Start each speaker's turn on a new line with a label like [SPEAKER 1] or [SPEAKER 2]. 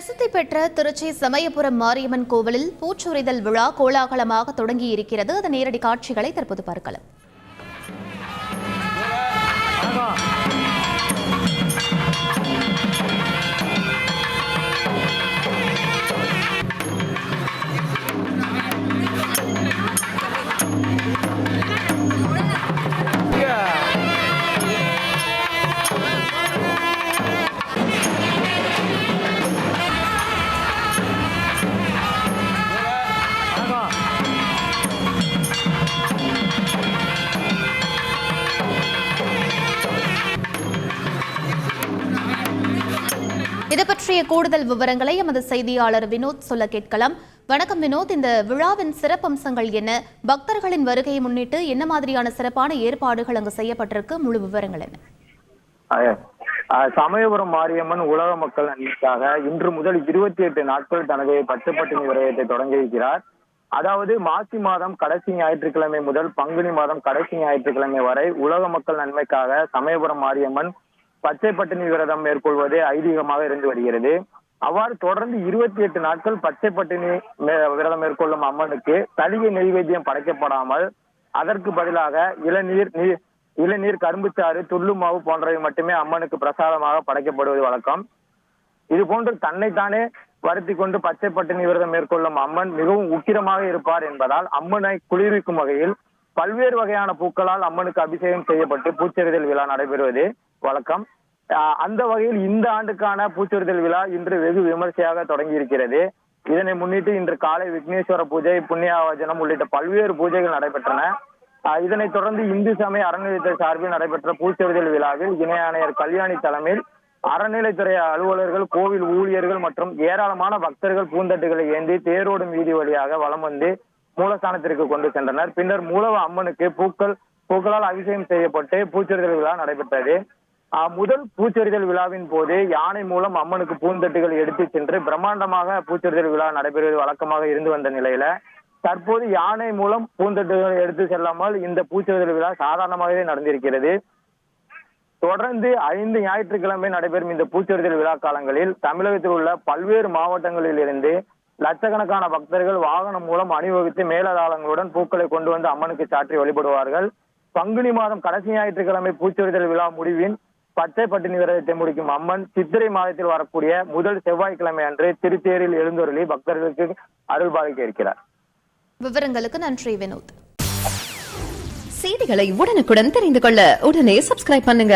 [SPEAKER 1] பிரசித்தி பெற்ற திருச்சி சமயபுரம் மாரியம்மன் கோவிலில் பூச்சொரிதல் விழா கோலாகலமாக தொடங்கியிருக்கிறது. அதன் நேரடி காட்சிகளை தற்போது பார்க்கலாம். இது பற்றிய கூடுதல் விவரங்களை எமது செய்தியாளர் வினோத் சொல்ல கேட்கலாம். வணக்கம் வினோத், இந்த விழாவின் சிறப்பம்சங்கள் என்ன? பக்தர்களின் வருகையை முன்னிட்டு என்ன மாதிரியான சிறப்பான ஏற்பாடுகள் அங்கு செய்யப்பட்டிருக்கு? முழு விவரங்கள் என்ன?
[SPEAKER 2] சமயபுரம் மாரியம்மன் உலக மக்கள் நன்மைக்காக இன்று முதல் 28 நாட்கள் தனது பச்சைப்பட்டினி விரயத்தை தொடங்கியிருக்கிறார். அதாவது மாசி மாதம் கடைசி ஞாயிற்றுக்கிழமை முதல் பங்குனி மாதம் கடைசி ஞாயிற்றுக்கிழமை வரை உலக மக்கள் நன்மைக்காக சமயபுரம் மாரியம்மன் பச்சை பட்டினி விரதம் மேற்கொள்வது ஐதீகமாக இருந்து வருகிறது. அவ்வாறு தொடர்ந்து 28 நாட்கள் பச்சை பட்டினி விரதம் மேற்கொள்ளும் அம்மனுக்கு தளிகை நெய்வேத்தியம் படைக்கப்படாமல் அதற்கு பதிலாக இளநீர் கரும்புச்சாறு துள்ளு மாவு போன்றவை மட்டுமே அம்மனுக்கு பிரசாதமாக படைக்கப்படுவது வழக்கம். இது போன்று தன்னைத்தானே வருத்தி கொண்டு பச்சை பட்டினி விரதம் மேற்கொள்ளும் அம்மன் மிகவும் உக்கிரமாக இருப்பார் என்பதால் அம்மனை குளிர்விக்கும் வகையில் பல்வேறு வகையான பூக்களால் அம்மனுக்கு அபிஷேகம் செய்யப்பட்டு பூச்செறிதல் விழா நடைபெறுவது வழக்கம். அந்த வகையில் இந்த ஆண்டுக்கான பூச்சொரிதல் விழா இன்று வெகு விமர்சையாக தொடங்கி இருக்கிறது. இதனை முன்னிட்டு இன்று காலை விக்னேஸ்வர பூஜை, புண்ணியாவஜனம் உள்ளிட்ட பல்வேறு பூஜைகள் நடைபெற்றன. இதனைத் தொடர்ந்து இந்து சமய அறநிலையத்துறை சார்பில் நடைபெற்ற பூச்சொரிதல் விழாவில் இணை ஆணையர் கல்யாணி தலைமையில் அறநிலைத்துறை அலுவலர்கள், கோவில் ஊழியர்கள் மற்றும் ஏராளமான பக்தர்கள் பூந்தட்டுகளை ஏந்தி தேரோடும் வீதி வழியாக வலம் வந்து மூலஸ்தானத்திற்கு கொண்டு சென்றனர். பின்னர் மூலவ அம்மனுக்கு பூக்களால் அபிஷேகம் செய்யப்பட்டு பூச்சொரிதல் விழா நடைபெற்றது. முதல் பூச்சொரிதல் விழாவின் போது யானை மூலம் அம்மனுக்கு பூந்தட்டுகள் எடுத்து சென்று பிரம்மாண்டமாக பூச்சொரிதல் விழா நடைபெறுவது வழக்கமாக இருந்து வந்த நிலையில தற்போது யானை மூலம் பூந்தட்டுகள் எடுத்து செல்லாமல் இந்த பூச்சொரிதல் விழா சாதாரணமாகவே நடந்திருக்கிறது. தொடர்ந்து 5 ஞாயிற்றுக்கிழமை நடைபெறும் இந்த பூச்சொரிதல் விழா காலங்களில் தமிழகத்தில் உள்ள பல்வேறு மாவட்டங்களில் இருந்து லட்சக்கணக்கான பக்தர்கள் வாகனம் மூலம் அணிவகுத்து மேலதாளங்களுடன் பூக்களை கொண்டு வந்து அம்மனுக்கு சாற்றி வழிபடுவார்கள். பங்குனி மாதம் கடைசி ஞாயிற்றுக்கிழமை பூச்சொரிதல் விழா முடிவின் பச்சை பட்டினி விரதத்தை முடிக்கும் அம்மன் சித்திரை மாதத்தில் வரக்கூடிய முதல் செவ்வாய்க்கிழமை அன்று திருத்தேரில் எழுந்தருளி பக்தர்களுக்கு அருள்பாலிக்க இருக்கிறார்.
[SPEAKER 1] விவரங்களுக்கு நன்றி வினோத்.
[SPEAKER 3] செய்திகளை உடனுக்குடன் தெரிந்து கொள்ள உடனே சப்ஸ்கிரைப் பண்ணுங்க.